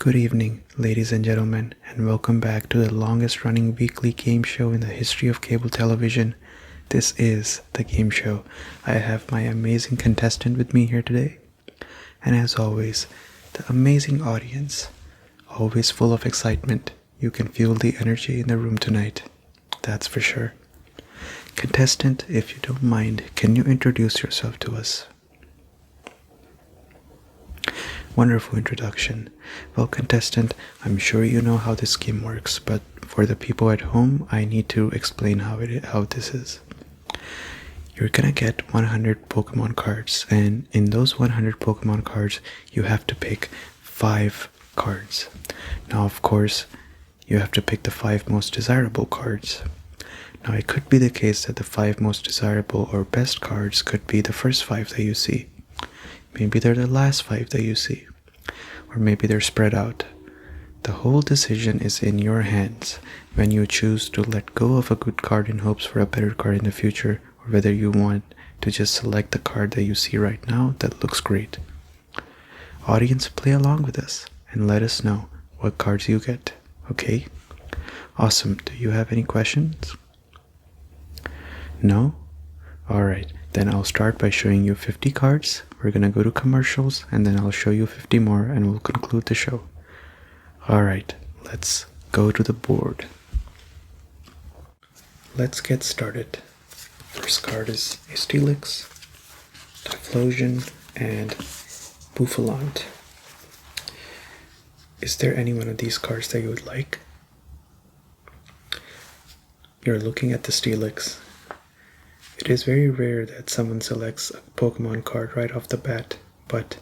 Good evening, ladies and gentlemen, and welcome back to the longest running weekly game show in the history of cable television. This is The Game Show. I have my amazing contestant with me here today. And as always, the amazing audience, always full of excitement. You can feel the energy in the room tonight. That's for sure. Contestant, if you don't mind, can you introduce yourself to us? Wonderful introduction. Well, contestant, I'm sure you know how this game works, but for the people at home, I need to explain how this is. You're gonna get 100 Pokemon cards, and in those 100 Pokemon cards, you have to pick 5 cards. Now, of course, you have to pick the 5 most desirable cards. Now, it could be the case that the 5 most desirable or best cards could be the first 5 that you see. Maybe they're the last 5 that you see. Or maybe they're spread out. The whole decision is in your hands when you choose to let go of a good card in hopes for a better card in the future, or whether you want to just select the card that you see right now that looks great. Audience, play along with us and let us know what cards you get, okay? Awesome. Do you have any questions? No? Alright, then I'll start by showing you 50 cards. We're gonna go to commercials, and then I'll show you 50 more, and we'll conclude the show. Alright, let's go to the board. Let's get started. First card is Steelix, Typhlosion, and Bouffalant. Is there any one of these cards that you would like? You're looking at the Steelix. It is very rare that someone selects a Pokemon card right off the bat, but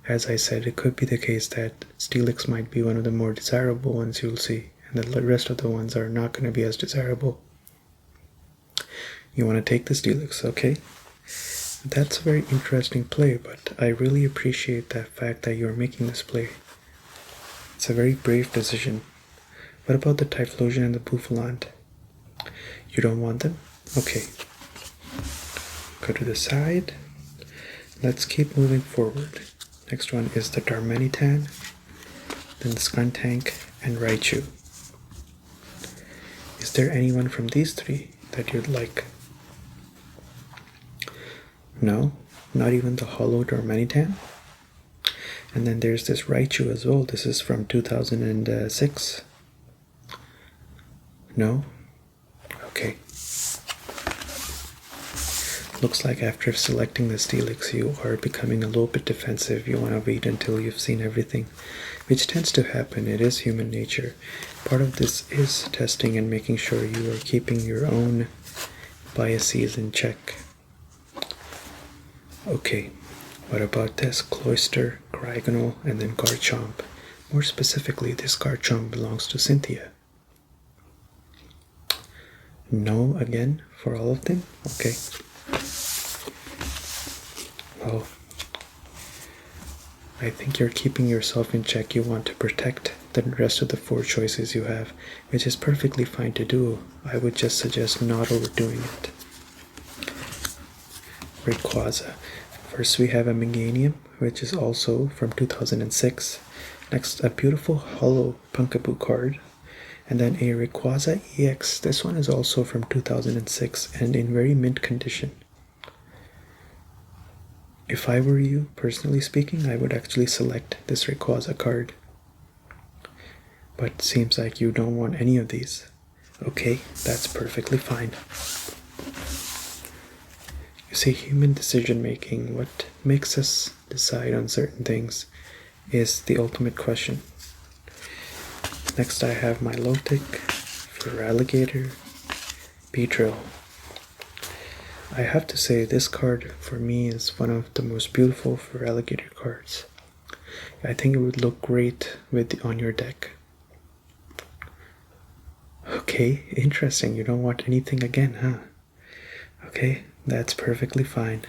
as I said, it could be the case that Steelix might be one of the more desirable ones you'll see, and the rest of the ones are not going to be as desirable. You want to take the Steelix, okay? That's a very interesting play, but I really appreciate the fact that you're making this play. It's a very brave decision. What about the Typhlosion and the Bouffalant? You don't want them? Okay. Go to the side. Let's keep moving forward. Next one is the Darmanitan, then the Skuntank, and Raichu. Is there anyone from these 3 that you'd like? No? Not even the Holo Darmanitan? And then there's this Raichu as well. This is from 2006. No? Okay. Looks like after selecting the Steelix, you are becoming a little bit defensive. You want to wait until you've seen everything, which tends to happen. It is human nature. Part of this is testing and making sure you are keeping your own biases in check. Okay, what about this Cloyster, Grigonal, and then Garchomp? More specifically, this Garchomp belongs to Cynthia. No, again, for all of them? Okay. Well, I think you're keeping yourself in check. You want to protect the rest of the 4 choices you have, which is perfectly fine to do. I would just suggest not overdoing it. Rayquaza. First we have a Meganium, which is also from 2006. Next, a beautiful Holo Punkaboo card. And then a Rayquaza EX. This one is also from 2006 and in very mint condition. If I were you, personally speaking, I would actually select this Rayquaza card. But seems like you don't want any of these. Okay, that's perfectly fine. You see, human decision making, what makes us decide on certain things, is the ultimate question. Next I have Milotic, Feraligatr, Beedrill. I have to say this card for me is one of the most beautiful Feraligatr cards. I think it would look great on your deck. Okay, interesting. You don't want anything again, huh? Okay, that's perfectly fine.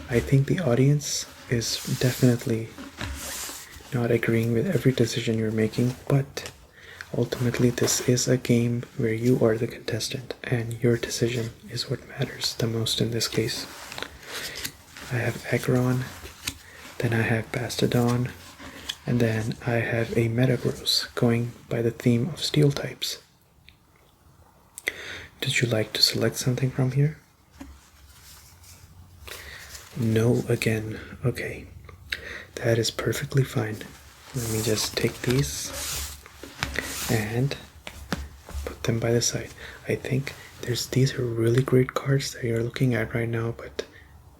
I think the audience is definitely not agreeing with every decision you're making, but ultimately this is a game where you are the contestant and your decision is what matters the most in this case. I have Aggron, then I have Bastodon, And then I have a Metagross going by the theme of steel types. Did you like to select something from here? No again. Okay. That is perfectly fine. Let me just take these and put them by the side. I think these are really great cards that you're looking at right now, but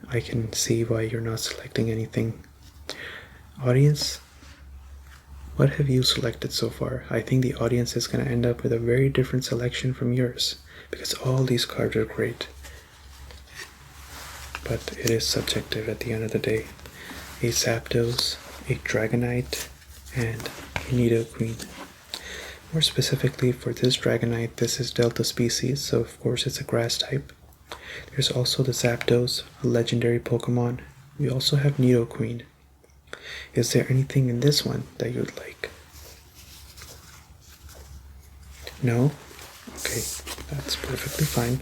I can see why you're not selecting anything. Audience, what have you selected so far? I think the audience is going to end up with a very different selection from yours, because all these cards are great. But it is subjective at the end of the day. A Zapdos, a Dragonite, and a Nidoqueen. More specifically for this Dragonite, this is Delta species, so of course it's a grass type. There's also the Zapdos, a legendary Pokemon. We also have Nidoqueen. Is there anything in this one that you'd like? No? Okay, that's perfectly fine.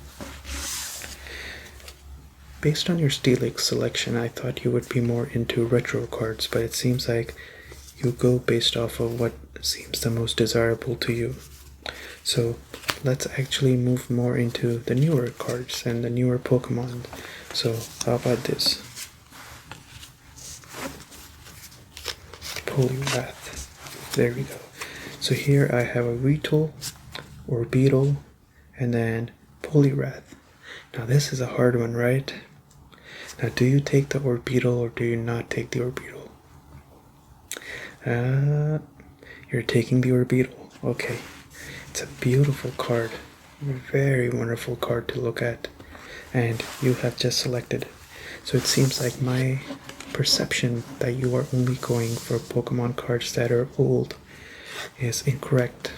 Based on your Steelix selection, I thought you would be more into retro cards, but it seems like you go based off of what seems the most desirable to you. So let's actually move more into the newer cards and the newer Pokemon. So how about this? Poliwrath. There we go. So here I have a Weedle, Orbeetle, and then Poliwrath. Now this is a hard one, right? Now do you take the Orbeetle or do you not take the Orbeetle? You're taking the Orbeetle. Okay. It's a beautiful card. Very wonderful card to look at. And you have just selected. So it seems like my perception that you are only going for Pokemon cards that are old is incorrect.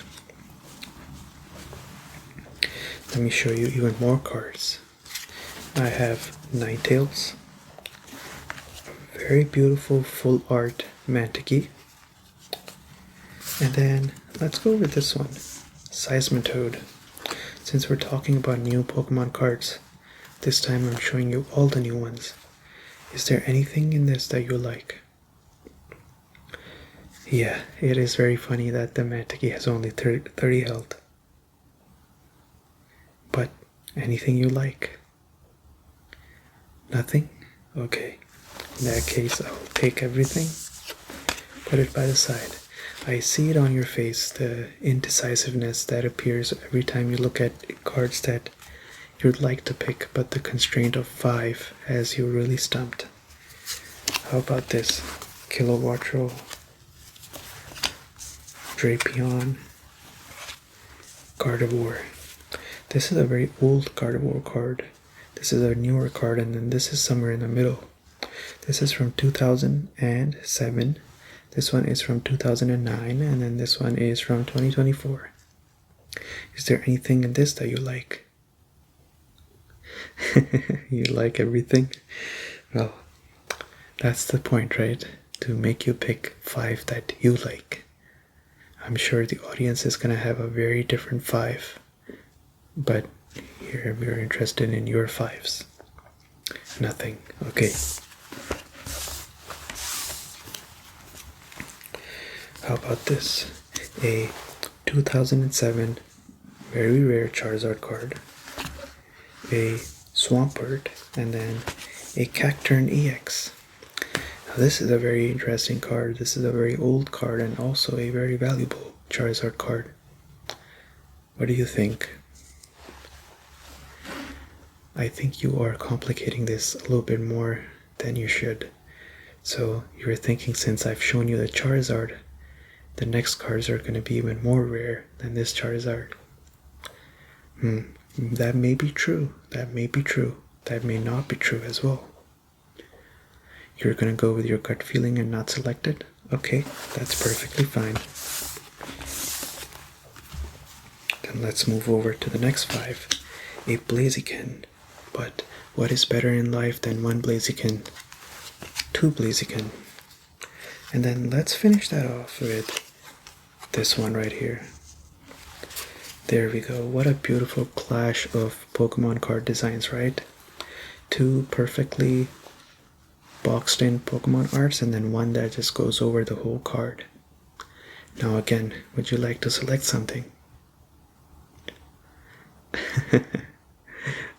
Let me show you even more cards. I have Ninetales, a very beautiful full art Mantiquee, and then let's go over this one, Seismitoad. Since we're talking about new Pokemon cards, this time I'm showing you all the new ones. Is there anything in this that you like? Yeah, it is very funny that the Mantiquee has only 30 health. But anything you like? Nothing? Okay. In that case, I'll take everything, put it by the side. I see it on your face, the indecisiveness that appears every time you look at cards that you'd like to pick, but the constraint of 5 has you really stumped. How about this? Kilowattrel, Drapion, Gardevoir. This is a very old Gardevoir card. This is a newer card, and then this is somewhere in the middle. This is from 2007. This one is from 2009, and then this one is from 2024. Is there anything in this that you like? You like everything? Well, that's the point, right? To make you pick 5 that you like. I'm sure the audience is going to have a very different 5. But here we're interested in your 5s. Nothing. Okay. How about this? A 2007 very rare Charizard card, a Swampert, and then a Cacturn EX. Now this is a very interesting card. This is a very old card and also a very valuable Charizard card. What do you think? I think you are complicating this a little bit more than you should. So you're thinking, since I've shown you the Charizard, the next cards are going to be even more rare than this Charizard. That may be true. That may be true. That may not be true as well. You're going to go with your gut feeling and not select it? Okay, that's perfectly fine. Then let's move over to the next 5. A Blaziken. But what is better in life than 1 Blaziken? 2 Blaziken. And then let's finish that off with this one right here. There we go. What a beautiful clash of Pokemon card designs, right? 2 perfectly boxed in Pokemon arts and then one that just goes over the whole card. Now again, would you like to select something?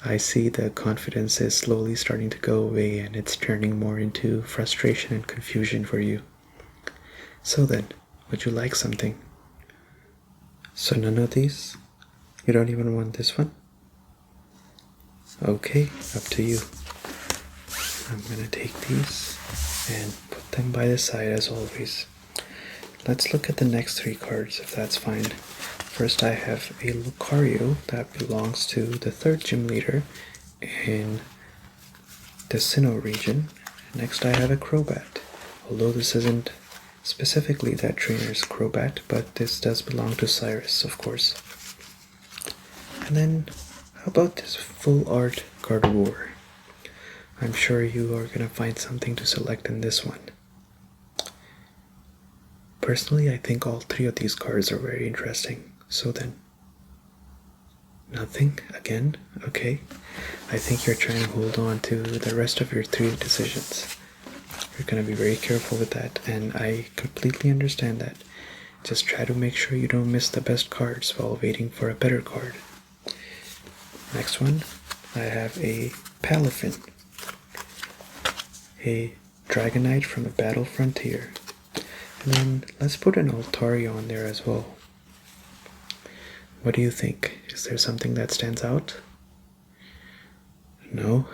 I see the confidence is slowly starting to go away and it's turning more into frustration and confusion for you. So then, would you like something? So none of these? You don't even want this one? Okay, up to you. I'm gonna take these and put them by the side as always. Let's look at the next 3 cards if that's fine. First I have a Lucario that belongs to the 3rd gym leader in the Sinnoh region. Next I have a Crobat, although this isn't specifically that trainer's Crobat, but this does belong to Cyrus, of course. And then, how about this full art Gardevoir? I'm sure you are gonna find something to select in this one. Personally, I think all 3 of these cards are very interesting. So then, nothing again? Okay. I think you're trying to hold on to the rest of your 3 decisions. You're going to be very careful with that, and I completely understand that. Just try to make sure you don't miss the best cards while waiting for a better card. Next one, I have a Palafin, a Dragonite from a Battle Frontier, and then let's put an Altaria on there as well. What do you think? Is there something that stands out? No?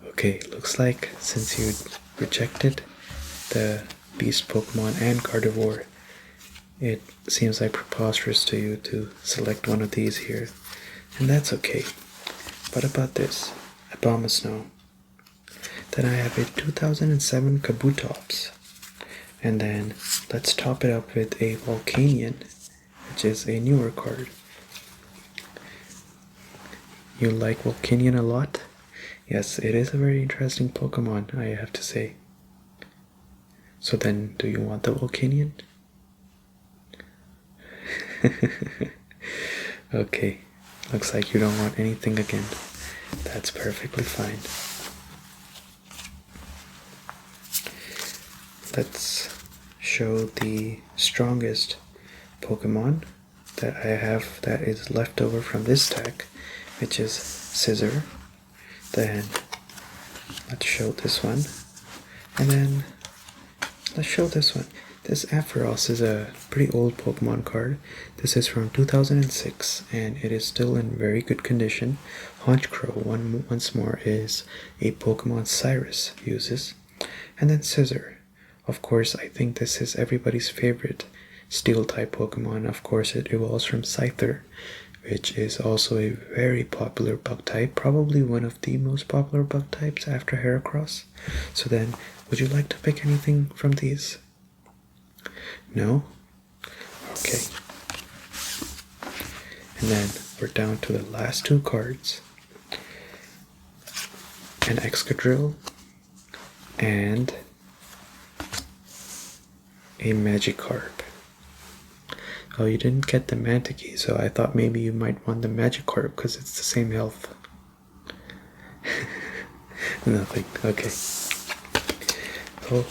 Okay, looks like since you rejected the Beast Pokemon and Gardevoir, it seems like preposterous to you to select one of these here. And that's okay. What about this? Abomasnow. Then I have a 2007 Kabutops. And then let's top it up with a Volcanion, which is a newer card. You like Volcanion a lot? Yes, it is a very interesting Pokemon, I have to say. So then, do you want the Volcanion? Okay, looks like you don't want anything again. That's perfectly fine. Let's show the strongest Pokemon that I have that is left over from this deck, which is Scizor. Then let's show this one, and then let's show this one. This Ampharos is a pretty old Pokemon card. This is from 2006 and it is still in very good condition. Honchkrow once more is a Pokemon Cyrus uses. And then Scizor. Of course, I think this is everybody's favorite Steel-type Pokemon. Of course, it evolves from Scyther, which is also a very popular bug type, probably one of the most popular bug types after Heracross. So then, would you like to pick anything from these? No? Okay. And then we're down to the last 2 cards. An Excadrill and a Magikarp. Oh, you didn't get the Mantiquee, so I thought maybe you might want the Magikarp because it's the same health. Nothing. Okay. Well,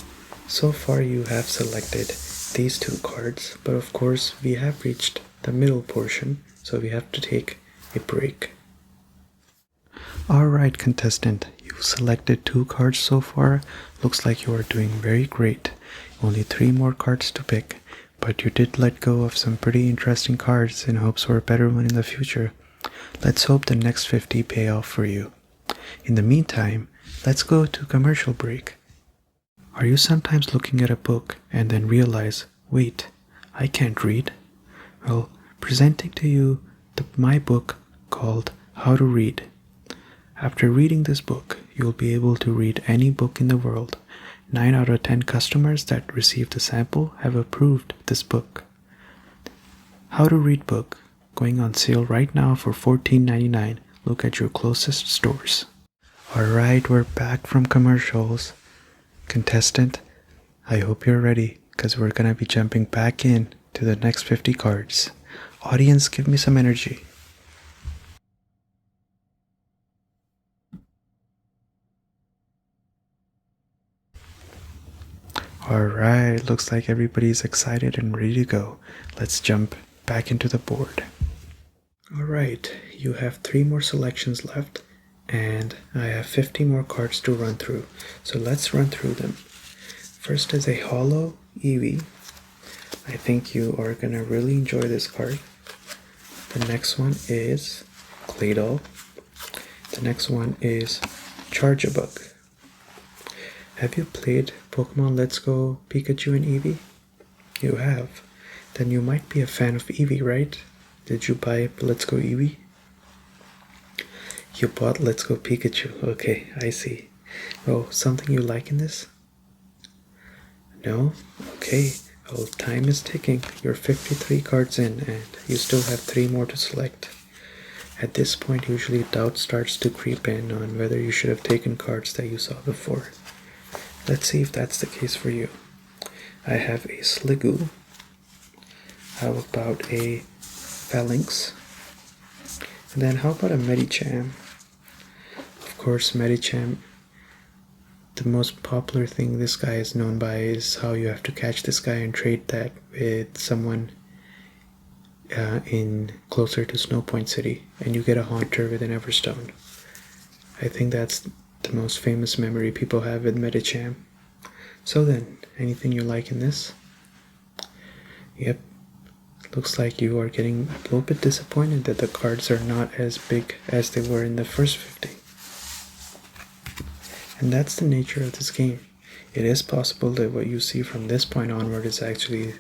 so far you have selected these 2 cards, but of course we have reached the middle portion, so we have to take a break. Alright, contestant, you've selected 2 cards so far. Looks like you are doing very great. Only 3 more cards to pick, but you did let go of some pretty interesting cards in hopes for a better one in the future. Let's hope the next 50 pay off for you. In the meantime, let's go to commercial break. Are you sometimes looking at a book and then realize, wait, I can't read? Well, presenting to you my book called How to Read. After reading this book, you'll be able to read any book in the world. 9 out of 10 customers that received the sample have approved this book. How to Read book, going on sale right now for $14.99. Look at your closest stores. Alright, we're back from commercials. Contestant, I hope you're ready, because we're going to be jumping back in to the next 50 cards. Audience, give me some energy. Alright, looks like everybody's excited and ready to go. Let's jump back into the board. Alright, you have 3 more selections left, and I have 50 more cards to run through. So let's run through them. First is a Holo Eevee. I think you are gonna really enjoy this card. The next one is Claydol. The next one is Charjabug. Have you played Pokemon Let's Go Pikachu and Eevee? You have. Then you might be a fan of Eevee, right? Did you buy Let's Go Eevee? You bought Let's Go Pikachu. Okay, I see. Oh, something you like in this? No? Okay. Well, time is ticking. You're 53 cards in and you still have 3 more to select. At this point, usually doubt starts to creep in on whether you should have taken cards that you saw before. Let's see if that's the case for you. I have a Sliggoo. How about a Phalanx? And then how about a Medicham? Of course, Medicham, the most popular thing this guy is known by is how you have to catch this guy and trade that with someone in closer to Snowpoint City, and you get a Haunter with an Everstone. I think that's the most famous memory people have with Medicham. So then, anything you like in this? Yep. Looks like you are getting a little bit disappointed that the cards are not as big as they were in the first 50. And that's the nature of this game. It is possible that what you see from this point onward is actually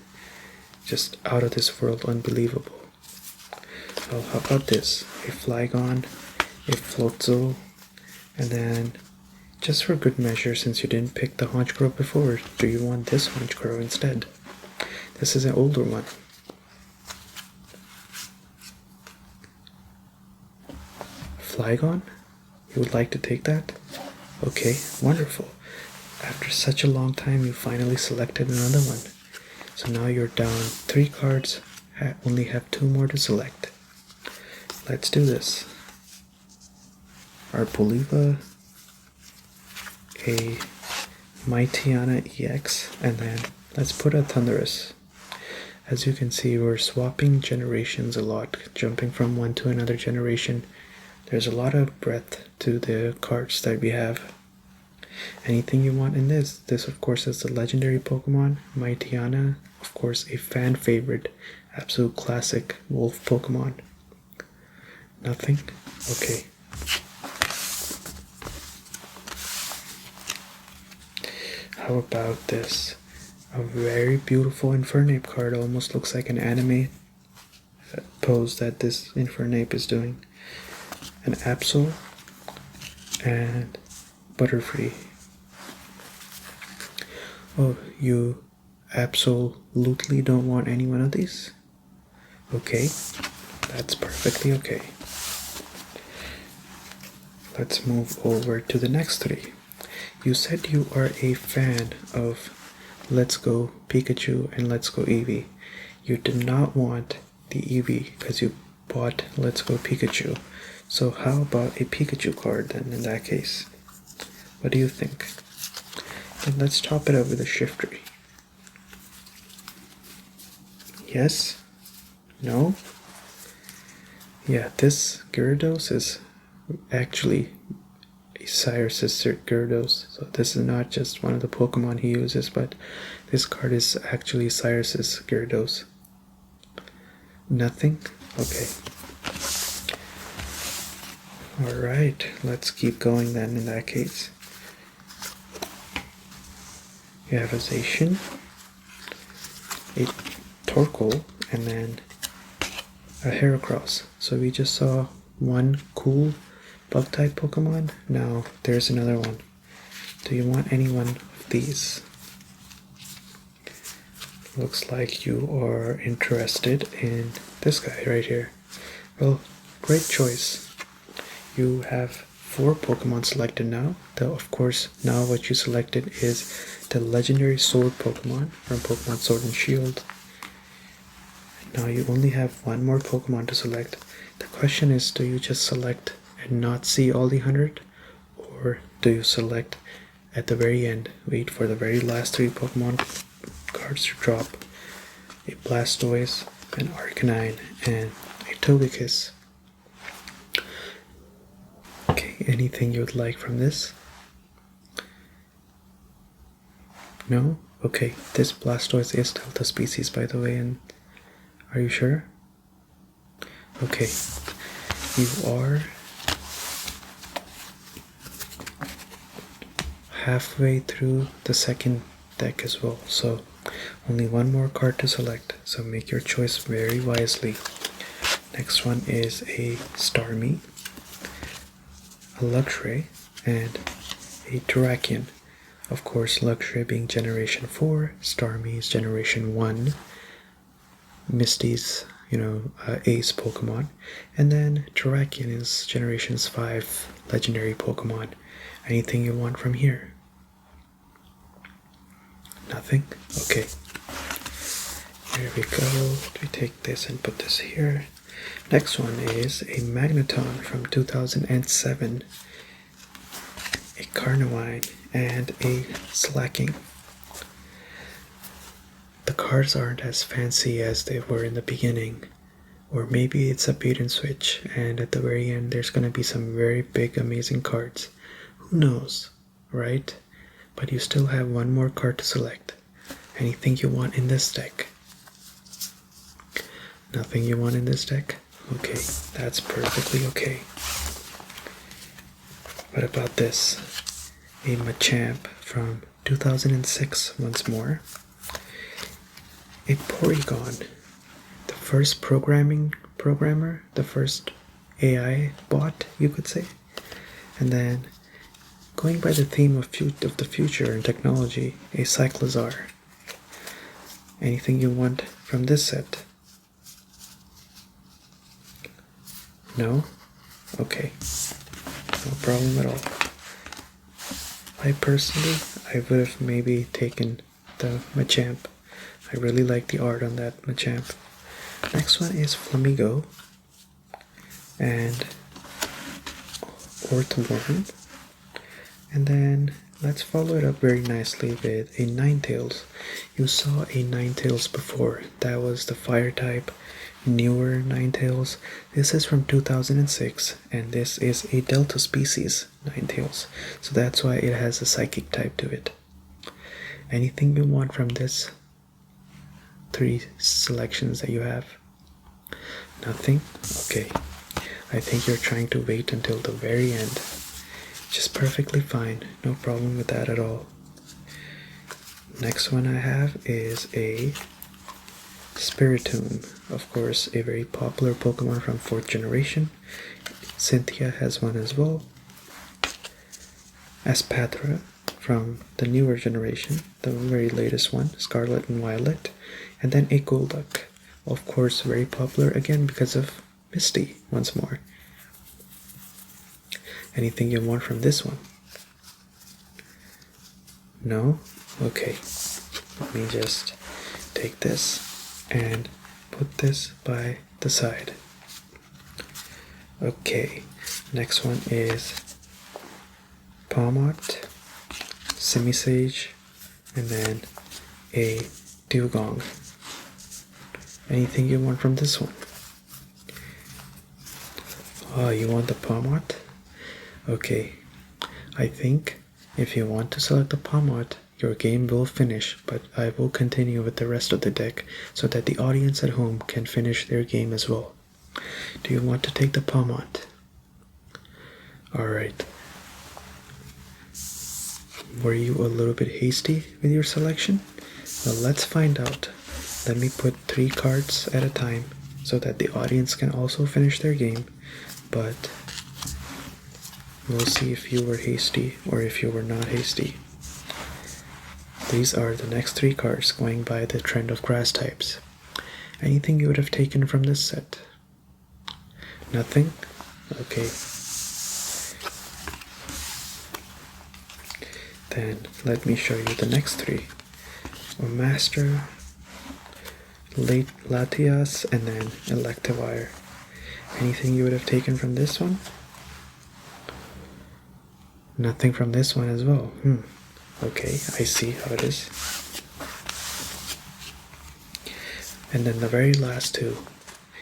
just out of this world unbelievable. Well, how about this? A Flygon, a Floatzel, and then, just for good measure, since you didn't pick the Honchkrow before, do you want this Honchkrow instead? This is an older one. Flygon? You would like to take that? Okay, wonderful. After such a long time, you finally selected another one. So now you're down 3 cards, only have 2 more to select. Let's do this. Arpoliva, a Mightyena EX, and then let's put a Thundurus. As you can see, we're swapping generations a lot, jumping from one to another generation. There's a lot of breadth to the cards that we have. Anything you want in this? This, of course, is the legendary Pokemon, Mightyena, of course, a fan favorite, absolute classic wolf Pokemon. Nothing? Okay. How about this? A very beautiful Infernape card. Almost looks like an anime pose that this Infernape is doing. An Absol and Butterfree. Oh, you absolutely don't want any one of these? Okay, that's perfectly okay. Let's move over to the next 3. You said you are a fan of Let's Go Pikachu and Let's Go Eevee. You did not want the Eevee because you bought Let's Go Pikachu. So how about a Pikachu card then in that case? What do you think? Then let's top it up with a Shiftry. Yes? No? Yeah, this Gyarados is actually a Cyrus's Gyarados. So this is not just one of the Pokemon he uses, but this card is actually Cyrus's Gyarados. Nothing? Okay. Alright, let's keep going then in that case. You have a Zacian, a Torkoal, and then a Heracross. So we just saw one cool bug-type Pokemon. Now there's another one. Do you want any one of these? Looks like you are interested in this guy right here. Well, great choice. You have 4 Pokemon selected now, though of course now what you selected is the legendary Sword Pokemon from Pokemon Sword and Shield. Now you only have 1 more Pokemon to select. The question is, do you just select and not see all the 100? Or do you select at the very end, wait for the very last 3 Pokemon cards to drop. A Blastoise, an Arcanine, and a Togekiss. Okay, anything you would like from this? No? Okay, this Blastoise is Delta species, by the way, and are you sure? Okay, you are halfway through the second deck as well, so only one more card to select, so make your choice very wisely. Next one is a Starmie, a Luxray, and a Terrakion. Of course, Luxray being Generation 4, Starmie is Generation 1, Misty's, Ace Pokemon, and then Terrakion is Generations 5 Legendary Pokemon. Anything you want from here? Nothing? Okay. Here we go. We take this and put this here. Next one is a Magneton from 2007, a Carnivine, and a Slacking. The cards aren't as fancy as they were in the beginning, or maybe it's a bait and switch, and at the very end there's gonna be some very big amazing cards. Who knows, right? But you still have one more card to select. Anything you want in this deck? Nothing you want in this deck? Okay, that's perfectly okay. What about this? A Machamp from 2006 once more. A Porygon, the first programmer, the first AI bot, you could say. And then, going by the theme of the future and technology, a Cyclizar. Anything you want from this set? No? Okay. No problem at all. I personally, I would have maybe taken the Machamp. I really like the art on that Machamp. Next one is Flamigo and Orthworm. And then let's follow it up very nicely with a Ninetales. You saw a Ninetales before. That was the fire type, newer Ninetales. This is from 2006, and this is a Delta species Ninetales. So that's why it has a psychic type to it. Anything you want from this 3 selections that you have? Nothing? Okay. I think you're trying to wait until the very end. Just perfectly fine. No problem with that at all. Next one I have is a Spiritomb. Of course, a very popular Pokemon from 4th generation. Cynthia has one as well. Aspatra from the newer generation, the very latest one, Scarlet and Violet. And then a Golduck. Of course, very popular again because of Misty once more. Anything you want from this one? No? Okay. Let me just take this and put this by the side. Okay. Next one is Palmot, Simisage, and then a Dewgong. Anything you want from this one? Oh, you want the Palmot? Okay, I think if you want to select the Palmot, your game will finish, but I will continue with the rest of the deck so that the audience at home can finish their game as well. Do you want to take the Palmot? Alright. Were you a little bit hasty with your selection? Well, let's find out. Let me put 3 cards at a time so that the audience can also finish their game, but we'll see if you were hasty or if you were not hasty. These are the next 3 cards going by the trend of grass types. Anything you would have taken from this set? Nothing? Okay. Then let me show you the next 3. A Master, Latias, and then Electivire. Anything you would have taken from this one? Nothing from this one as well. Okay, I see how it is. And then the very last two,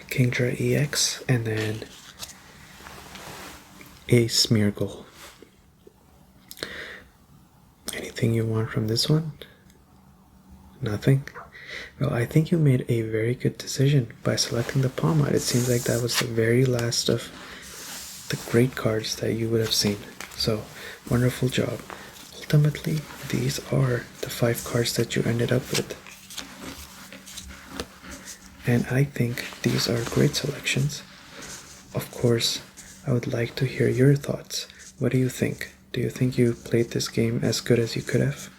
Kingdra EX and then a Smeargle. Anything you want from this one? Nothing? Well, I think you made a very good decision by selecting the Palmite. It seems like that was the very last of the great cards that you would have seen. So, wonderful job. Ultimately, these are the 5 cards that you ended up with. And I think these are great selections. Of course, I would like to hear your thoughts. What do you think? Do you think you played this game as good as you could have?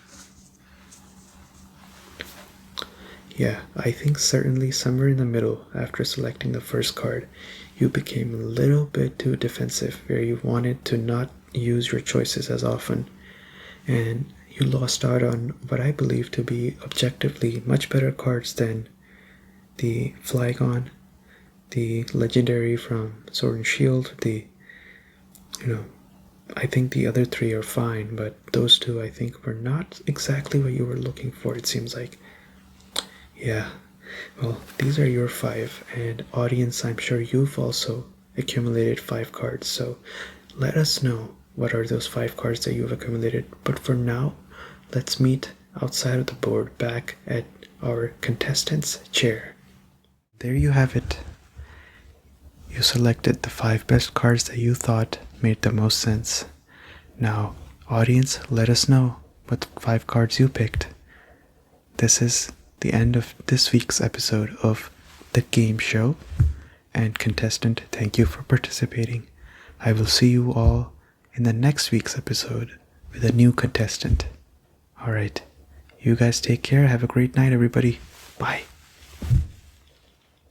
Yeah, I think certainly somewhere in the middle, after selecting the first card, you became a little bit too defensive, where you wanted to not use your choices as often, and you lost out on what I believe to be objectively much better cards than the Flygon, the Legendary from Sword and Shield, I think the other 3 are fine, but those 2 I think were not exactly what you were looking for, it seems like. Yeah, well, these are your 5, and audience, I'm sure you've also accumulated 5 cards, so let us know what are those 5 cards that you've accumulated. But for now, let's meet outside of the board back at our contestant's chair. There you have it. You selected the 5 best cards that you thought made the most sense. Now, audience, let us know what 5 cards you picked. This is the end of this week's episode of The Game Show. And contestant, thank you for participating. I will see you all in the next week's episode with a new contestant. Alright, you guys take care. Have a great night, everybody. Bye.